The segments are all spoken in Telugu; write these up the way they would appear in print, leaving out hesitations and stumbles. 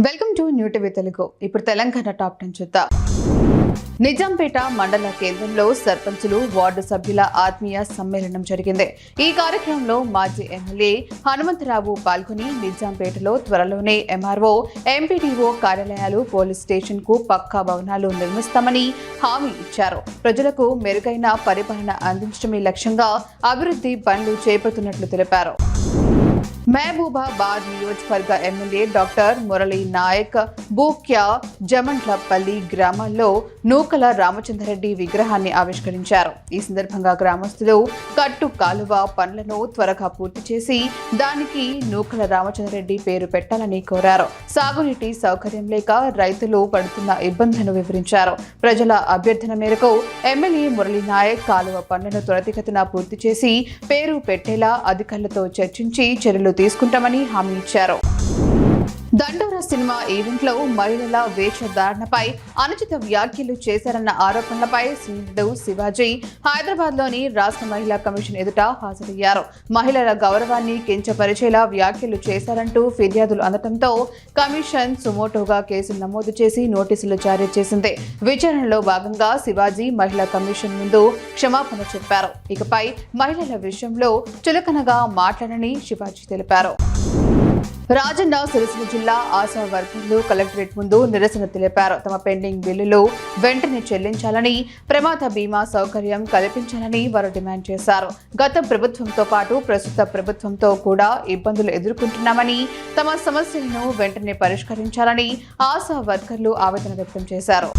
Welcome to new TV Telugu. ఇప్పుడు తెలంగాణ టాప్ 10 చూద్దాం. నిజాంపేట మండల కేంద్రంలో సర్పంచులు వార్డు సభ్యుల ఆత్మీయ సమ్మేళనం జరిగింది. ఈ కార్యక్రమంలో మాజీ ఎమ్మెల్యే హనుమంతరావు పాల్గొని నిజాంపేటలో త్వరలోనే ఎంఆర్ఓ, ఎంపీడీఓ కార్యాలయాలు, పోలీస్ స్టేషన్ కు పక్కా భవనాలు నిర్మిస్తామని హామీ ఇచ్చారు. ప్రజలకు మెరుగైన పరిపాలన అందించడమే లక్ష్యంగా అభివృద్ధి పనులు చేపడుతున్నట్లు తెలిపారు. మహబూబాబాద్ నియోజకవర్గ ఎమ్మెల్యే డాక్టర్ మురళీ నాయక్ బూక్యా జమంట్లపల్లి గ్రామాల్లో నూకల రామచంద్రరెడ్డి విగ్రహాన్ని ఆవిష్కరించారు. ఈ సందర్భంగా గ్రామస్తులు కట్టు కాలువ పనులను త్వరగా పూర్తి చేసి దానికి నూకల రామచంద్రరెడ్డి పేరు పెట్టాలని కోరారు. సాగునీటి సౌకర్యం లేక రైతులు పడుతున్న ఇబ్బందులను వివరించారు. ప్రజల అభ్యర్థన మేరకు ఎమ్మెల్యే మురళీ నాయక్ కాలువ పనులను త్వరితగతిన పూర్తి చేసి పేరు పెట్టేలా అధికారులతో చర్చించి చర్యలు తీసుకుంటామని హామీ ఇచ్చారు. దండోరా సినిమా ఈవెంట్లో మహిళల వేషధారణపై అనుచిత వ్యాఖ్యలు చేశారన్న ఆరోపణలపై శ్రీనుడు శివాజీ హైదరాబాద్లోని రాష్ట్ర మహిళా కమిషన్ ఎదుట హాజరయ్యారు. మహిళల గౌరవాన్ని కించపరిచేలా వ్యాఖ్యలు చేశారంటూ ఫిర్యాదులు అందడంతో కమిషన్ సుమోటోగా కేసులు నమోదు చేసి నోటీసులు జారీ చేసింది. విచారణలో భాగంగా శివాజీ మహిళా కమిషన్ ముందు క్షమాపణ చెప్పారు. ఇకపై మహిళల విషయంలో చులకనగా మాట్లాడని శివాజీ తెలిపారు. రాజన్న సిరిసిల్ల జిల్లా ఆశా వర్కర్లు కలెక్టరేట్ ముందు నిరసన తెలిపారు. తమ పెండింగ్ బిల్లులు వెంటనే చెల్లించాలని, ప్రమాద బీమా సౌకర్యం కల్పించాలని వారు డిమాండ్ చేశారు. గత ప్రభుత్వంతో పాటు ప్రస్తుత ప్రభుత్వంతో కూడా ఇబ్బందులు ఎదుర్కొంటున్నామని, తమ సమస్యలను వెంటనే పరిష్కరించాలని ఆశా వర్కర్లు ఆవేదన వ్యక్తం చేశారు.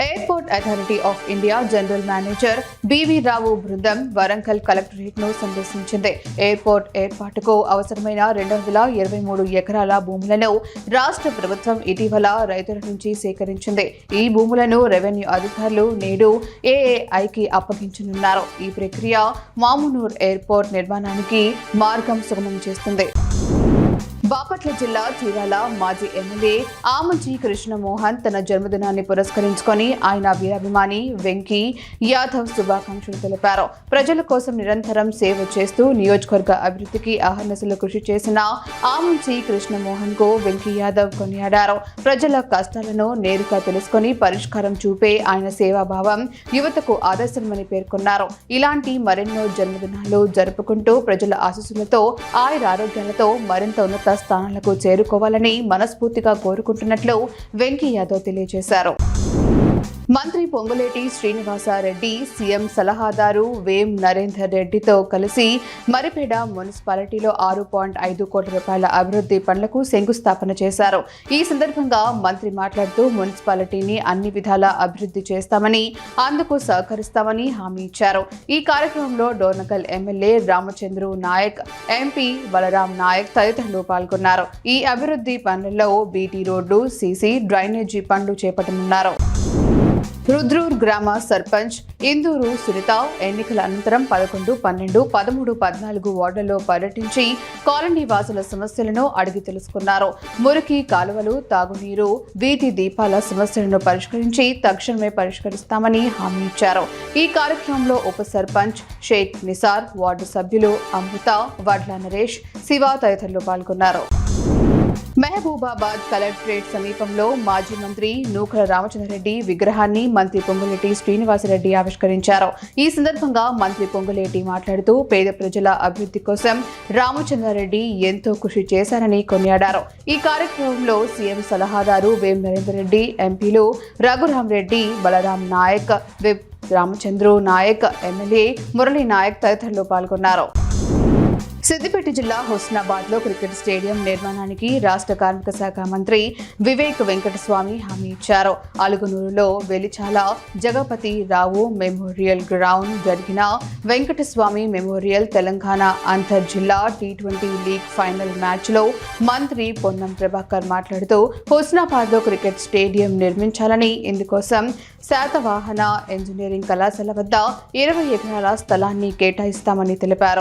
Airport authority of India general manager BV Rao బృందం వరంగల్ కలెక్టరేట్ ను సందర్శించింది. ఎయిర్పోర్ట్ ఏర్పాటుకు అవసరమైన 223 ఎకరాల భూములను రాష్ట్ర ప్రభుత్వం ఇటీవల రైతుల నుంచి సేకరించింది. ఈ భూములను రెవెన్యూ అధికారులు నేడు ఏఏఐకి అప్పగించనున్నారు. ఈ ప్రక్రియ మామునూర్ ఎయిర్పోర్ట్ నిర్మాణానికి మార్గం సుగమం చేస్తుంది. బాపట్ల జిల్లా చీరాల మాజీ ఎమ్మెల్యే ఆమంచి కృష్ణమోహన్ తన జన్మదినాన్ని పురస్కరించుకొని ఆయన వీరాభిమాని వెంకీ యాదవ్ శుభాకాంక్షలు తెలిపారు. ప్రజల కోసం నిరంతరం సేవ చేస్తూ నియోజకవర్గ అభివృద్ధికి అహర్నిశలు కృషి చేసిన ఆమంచి కృష్ణమోహన్ కు వెంకీ యాదవ్ కొనియాడారు. ప్రజల కష్టాలను నేరుగా తెలుసుకొని పరిష్కారం చూపే ఆయన సేవాభావం యువతకు ఆదర్శమని పేర్కొన్నారు. ఇలాంటి మరెన్నో జన్మదినాలు జరుపుకుంటూ ప్రజల ఆశీస్సులతో ఆయురారోగ్యాలతో మరింత ఉన్నత స్థానాలకు చేరుకోవాలని మనస్ఫూర్తిగా కోరుకుంటున్నట్లు వెంకీ యాదవ్ తెలియజేశారు. మంత్రి పొంగులేటి శ్రీనివాసరెడ్డి సీఎం సలహాదారు వేం నరేందర్ రెడ్డితో కలిసి మరిపేడ మున్సిపాలిటీలో 6.5 కోట్ల రూపాయల అభివృద్ధి పనులకు శంకుస్థాపన చేశారు. ఈ సందర్భంగా మంత్రి మాట్లాడుతూ మున్సిపాలిటీని అన్ని విధాలా అభివృద్ధి చేస్తామని, అందుకు సహకరిస్తామని హామీ ఇచ్చారు. ఈ కార్యక్రమంలో డోర్నకల్ ఎమ్మెల్యే రామచంద్రు నాయక్, ఎంపీ బలరాం నాయక్ తదితరులు పాల్గొన్నారు. ఈ అభివృద్ధి పనులలో బీటీ రోడ్డు, సీసీ, డ్రైనేజీ పనులు చేపట్టనున్నారు. రుద్రూర్ గ్రామ సర్పంచ్ ఇందూరు సునీత ఎన్నికల అనంతరం 11, 12, 13, 14 వార్డుల్లో పర్యటించి కాలనీ వాసుల సమస్యలను అడిగి తెలుసుకున్నారు. మురికి కాలువలు, తాగునీరు, వీధి దీపాల సమస్యలను పరిష్కరించి తక్షణమే పరిష్కరిస్తామని హామీ ఇచ్చారు. ఈ కార్యక్రమంలో ఉప సర్పంచ్ షేక్ నిసార్, వార్డు సభ్యులు అమృత, వడ్ల నరేష్, శివ తదితరులు పాల్గొన్నారు. మహబూబాబాద్ కలెక్టరేట్ సమీపంలో మాజీ మంత్రి నూకల రామచంద్రరెడ్డి విగ్రహాన్ని మంత్రి పొంగులేటి శ్రీనివాసరెడ్డి ఆవిష్కరించారు. ఈ సందర్భంగా మంత్రి పొంగులేటి మాట్లాడుతూ పేద ప్రజల అభివృద్ధి కోసం రామచంద్రారెడ్డి ఎంతో కృషి చేశారని కొనియాడారు. ఈ కార్యక్రమంలో సీఎం సలహాదారు వేం నరేందర్ రెడ్డి, ఎంపీలు రఘురామరెడ్డి, బలరాం నాయక్, విప్ రామచంద్రు నాయక్, ఎమ్మెల్యే మురళీ నాయక్ తదితరులు పాల్గొన్నారు. సిద్దిపేట జిల్లా హుస్నాబాద్ లో క్రికెట్ స్టేడియం నిర్మాణానికి రాష్ట్ర కార్మిక శాఖ మంత్రి వివేక్ వెంకటస్వామి హామీ ఇచ్చారు. అలుగునూరులో వెలిచాల జగపతి రావు మెమోరియల్ గ్రౌండ్ జరిగిన వెంకటస్వామి మెమోరియల్ తెలంగాణ అంతర్ జిల్లా T20 లీగ్ ఫైనల్ మ్యాచ్ లో మంత్రి పొన్నం ప్రభాకర్ మాట్లాడుతూ హుస్నాబాద్ లో క్రికెట్ స్టేడియం నిర్మించాలని, ఇందుకోసం శాతవాహన ఇంజనీరింగ్ కళాశాల వద్ద 20 ఎకరాల స్థలాన్ని కేటాయిస్తామని తెలిపారు.